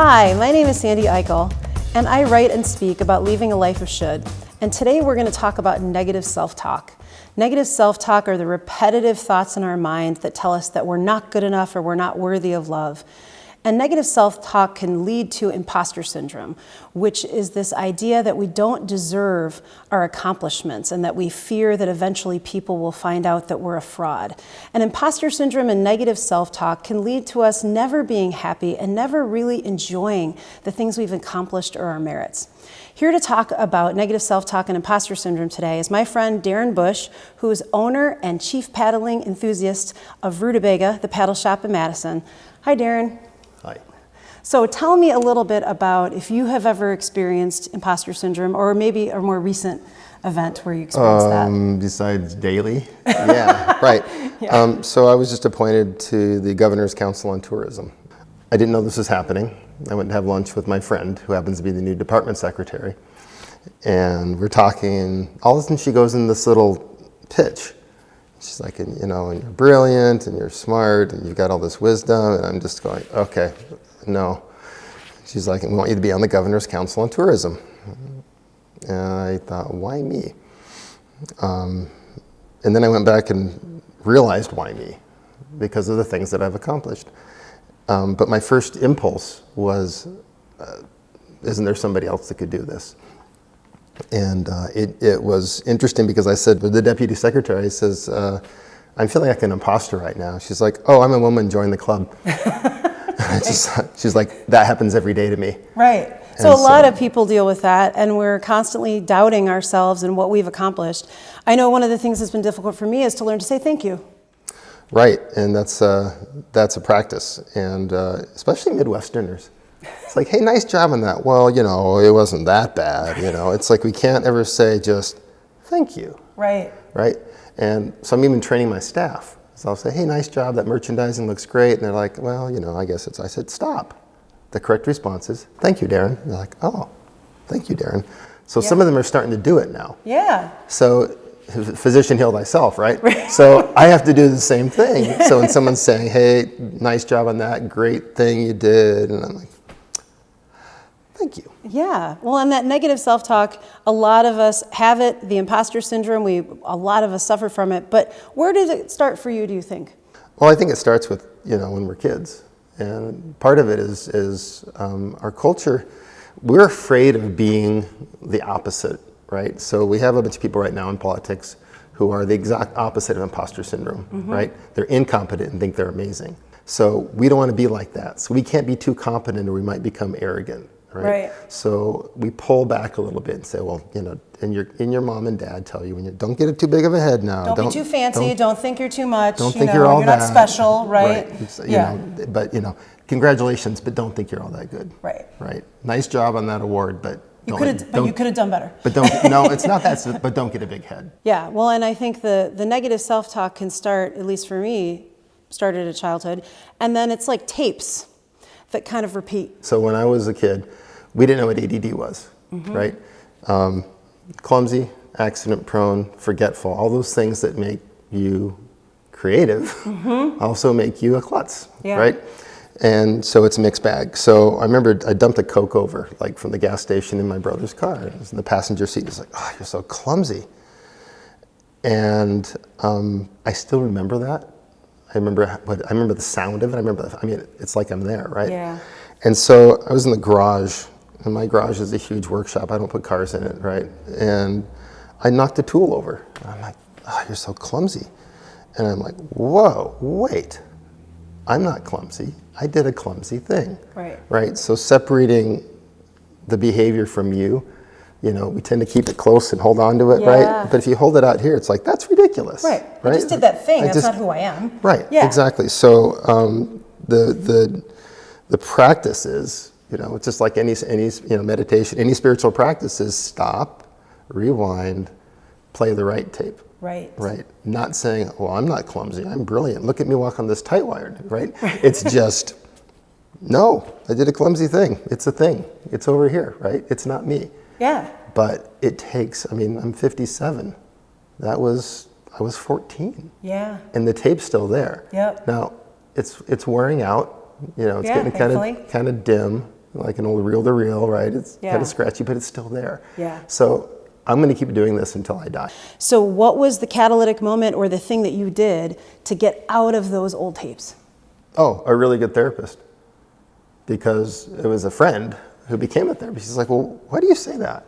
Hi, my name is Sandy Eichel, and I write and speak about leaving a life of should. And today we're going to talk about negative self-talk. Negative self-talk are the repetitive thoughts in our mind that tell us that we're not good enough or we're not worthy of love. And negative self-talk can lead to imposter syndrome, which is this idea that we don't deserve our accomplishments and that we fear that eventually people will find out that we're a fraud. And imposter syndrome and negative self-talk can lead to us never being happy and never really enjoying the things we've accomplished or our merits. Here to talk about negative self-talk and imposter syndrome today is my friend Darren Bush, who is owner and chief paddling enthusiast of Rutabaga, the paddle shop in Madison. Hi, Darren. Hi. So tell me a little bit about if you have ever experienced imposter syndrome or maybe a more recent event where you experienced that. Besides daily? Yeah, right. Yeah. So I was just appointed to the Governor's Council on Tourism. I didn't know this was happening. I went to have lunch with my friend who happens to be the new department secretary. And we're talking, and all of a sudden she goes in this little pitch. She's like, and you're brilliant, and you're smart, and you've got all this wisdom, and I'm just going, okay, no. She's like, we want you to be on the Governor's Council on Tourism. And I thought, why me? And then I went back and realized why me, because of the things that I've accomplished. But my first impulse was, isn't there somebody else that could do this? And it was interesting because I said, the deputy secretary says, I'm feeling like an imposter right now. She's like, oh, I'm a woman, join the club. She's like, that happens every day to me. Right. So a lot of people deal with that, and we're constantly doubting ourselves and what we've accomplished. I know one of the things that's been difficult for me is to learn to say thank you. Right, and that's a practice, and especially Midwesterners. It's like, hey, nice job on that. Well, it wasn't that bad. It's like we can't ever say just thank you. Right. Right? And so I'm even training my staff. So I'll say, hey, nice job. That merchandising looks great. And they're like, well, I guess I said, stop. The correct response is, thank you, Darren. And they're like, oh, thank you, Darren. So some of them are starting to do it now. Yeah. So physician heal thyself, right? So I have to do the same thing. So when someone's saying, hey, nice job on that, great thing you did. And I'm like, thank you. Yeah. Well, and that negative self-talk, a lot of us have it, the imposter syndrome, a lot of us suffer from it. But where did it start for you, do you think? Well, I think it starts with, when we're kids. And part of it is our culture. We're afraid of being the opposite, right? So we have a bunch of people right now in politics who are the exact opposite of imposter syndrome, right? They're incompetent and think they're amazing. So we don't want to be like that. So we can't be too competent or we might become arrogant. Right? So we pull back a little bit and say, well, and your mom and dad tell you, don't get it too big of a head now. Don't be too fancy. Don't think you're too much. Don't think you're all you're that. Not special, right? But congratulations, but don't think you're all that good. Right. Right. Nice job on that award, but you could have done better. But no, it's not that. But don't get a big head. Yeah. Well, and I think the negative self-talk can start, at least for me, started at childhood, and then it's like tapes that kind of repeat. So when I was a kid, we didn't know what ADD was, right? Clumsy, accident-prone, forgetful, all those things that make you creative also make you a klutz, right? And so it's a mixed bag. So I remember I dumped a Coke over, like from the gas station in my brother's car. I was in the passenger seat. He's like, oh, you're so clumsy. And I still remember that. I remember the sound of it. It's like I'm there, right? Yeah. And so I was in the garage, and my garage is a huge workshop. I don't put cars in it, right? And I knocked a tool over. I'm like, oh, you're so clumsy. And I'm like, whoa, wait. I'm not clumsy. I did a clumsy thing. Right? So separating the behavior from you, we tend to keep it close and hold on to it, right? But if you hold it out here, it's like, that's ridiculous. Right. I just did that thing. That's not who I am. Right. Yeah. Exactly. So the practice is, it's just like any meditation, any spiritual practice is stop, rewind, play the right tape. Right. Right. Not saying, well, I'm not clumsy. I'm brilliant. Look at me walk on this tight wired, right? It's just, no, I did a clumsy thing. It's a thing. It's over here, right? It's not me. Yeah. But it takes, I'm 57. I was 14. Yeah. And the tape's still there. Yep. Now, it's wearing out. It's getting kind of dim. like an old reel-to-reel, right? It's Yeah. kind of scratchy, but it's still there. Yeah. So I'm going to keep doing this until I die. So what was the catalytic moment or the thing that you did to get out of those old tapes? Oh, a really good therapist. Because it was a friend who became a therapist. She's like, well, why do you say that?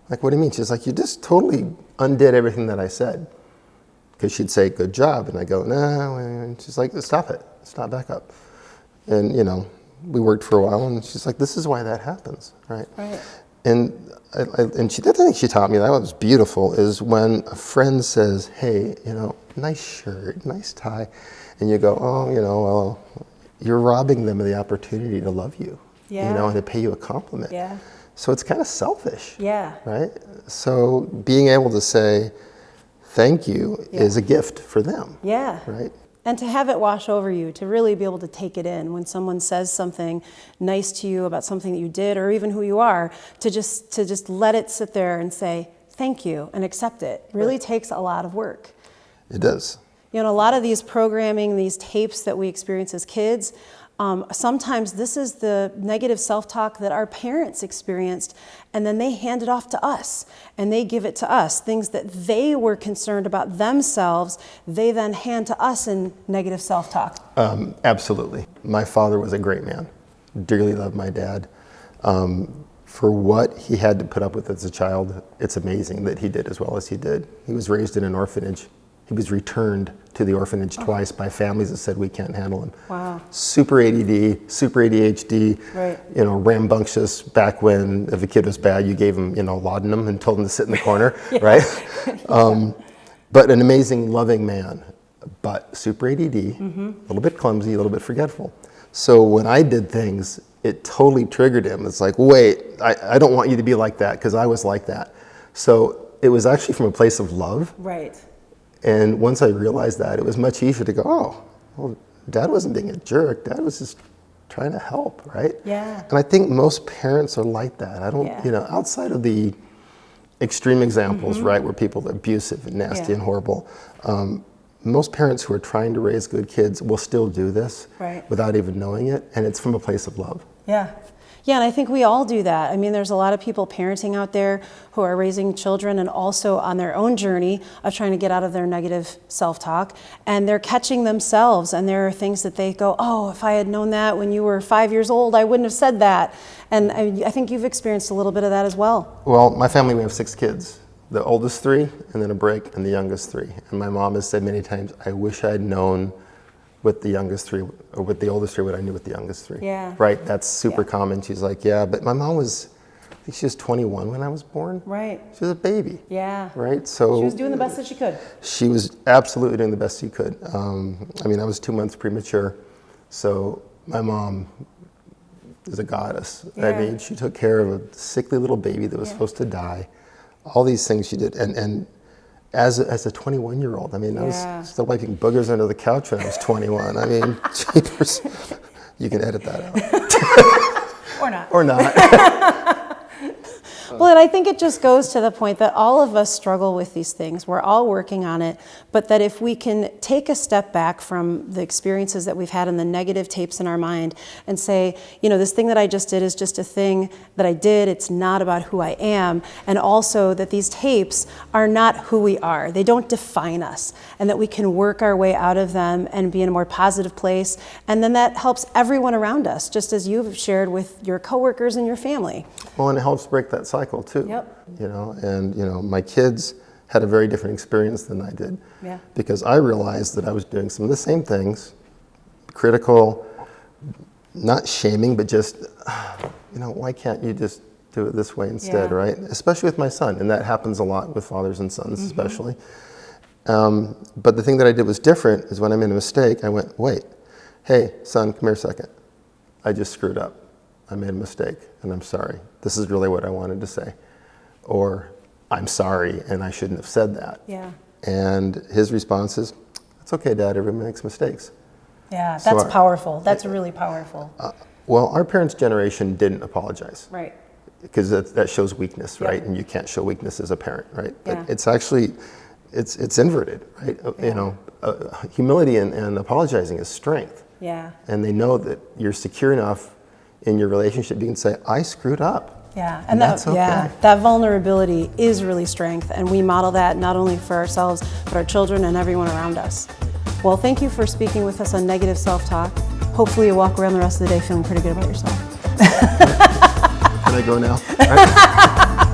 Like, what do you mean? She's like, you just totally undid everything that I said. Because she'd say, good job. And I go, no. And she's like, stop it. Stop, back up. And, you know, we worked for a while. And she's like, this is why that happens, right? Right. And the other thing she taught me that was beautiful is when a friend says, hey, you know, nice shirt, nice tie. And you go, oh, you know, well, you're robbing them of the opportunity to love you, Yeah. you know, and to pay you a compliment. Yeah. So it's kind of selfish, Yeah. right? So being able to say thank you is a gift for them, Yeah. right? And to have it wash over you, to really be able to take it in when someone says something nice to you about something that you did or even who you are, to just let it sit there and say thank you and accept it really takes a lot of work. It does. You know, a lot of these programming, these tapes that we experience as kids, sometimes this is the negative self-talk that our parents experienced, and then they hand it off to us, and they give it to us. Things that they were concerned about themselves, they then hand to us in negative self-talk. Absolutely. My father was a great man. Dearly loved my dad. For what he had to put up with as a child, it's amazing that he did as well as he did. He was raised in an orphanage. He was returned to the orphanage twice by families that said we can't handle him. Wow. Super ADD, super ADHD, Right. you know, rambunctious. Back when if a kid was bad, you gave him, you know, laudanum and told him to sit in the corner, right? But an amazing, loving man, but super ADD, a little bit clumsy, a little bit forgetful. So when I did things, it totally triggered him. It's like, wait, I don't want you to be like that because I was like that. So it was actually from a place of love. Right. And once I realized that, it was much easier to go, oh, well, Dad wasn't being a jerk. Dad was just trying to help, right? Yeah. And I think most parents are like that. I don't, Yeah. you know, outside of the extreme examples, right, where people are abusive and nasty and horrible, most parents who are trying to raise good kids will still do this without even knowing it. And it's from a place of love. Yeah. Yeah, and I think we all do that. I mean, there's a lot of people parenting out there who are raising children and also on their own journey of trying to get out of their negative self-talk, and they're catching themselves, and there are things that they go, oh, if I had known that when you were 5 years old, I wouldn't have said that. And I think you've experienced a little bit of that as well. Well, my family, we have 6 kids. The oldest 3, and then a break, and the youngest 3. And my mom has said many times, I wish I'd known with the youngest 3, or with the oldest 3, what I knew with the youngest 3. Yeah. Right? That's super common. She's like, yeah, but my mom was, I think she was 21 when I was born. Right. She was a baby. Yeah. Right? So She was doing the best that she could. She was absolutely doing the best she could. I mean, I was 2 months premature. So my mom is a goddess. I mean, she took care of a sickly little baby that was supposed to die. All these things she did. And as a 21-year-old, I mean, I was still wiping boogers under the couch when I was 21. I mean, jeepers. You can edit that out. Or not. Or not. Well, and I think it just goes to the point that all of us struggle with these things. We're all working on it, but that if we can take a step back from the experiences that we've had and the negative tapes in our mind and say, you know, this thing that I just did is just a thing that I did. It's not about who I am. And also that these tapes are not who we are. They don't define us, and that we can work our way out of them and be in a more positive place. And then that helps everyone around us, just as you've shared with your coworkers and your family. Well, and it helps break that cycle too. Yep. You know, and you know, my kids had a very different experience than I did. Yeah. Because I realized that I was doing some of the same things, critical, not shaming, but just, you know, why can't you just do it this way instead, right? Especially with my son, and that happens a lot with fathers and sons, especially. But the thing that I did was different is when I made a mistake, I went, wait, hey, son, come here a second. I just screwed up. I made a mistake, and I'm sorry. This is really what I wanted to say. Or, I'm sorry, and I shouldn't have said that. Yeah. And his response is, it's okay, Dad, everyone makes mistakes. Yeah, So that's powerful. That's really powerful. Well, our parents' generation didn't apologize. Right. Because that shows weakness, right? And you can't show weakness as a parent, right? But it's actually, it's inverted, right? You know, humility and apologizing is strength. Yeah. And they know that you're secure enough in your relationship, you can say, I screwed up. Yeah, and that's okay. that vulnerability is really strength, and we model that not only for ourselves, but our children and everyone around us. Well, thank you for speaking with us on negative self-talk. Hopefully you walk around the rest of the day feeling pretty good about yourself. Can I go now?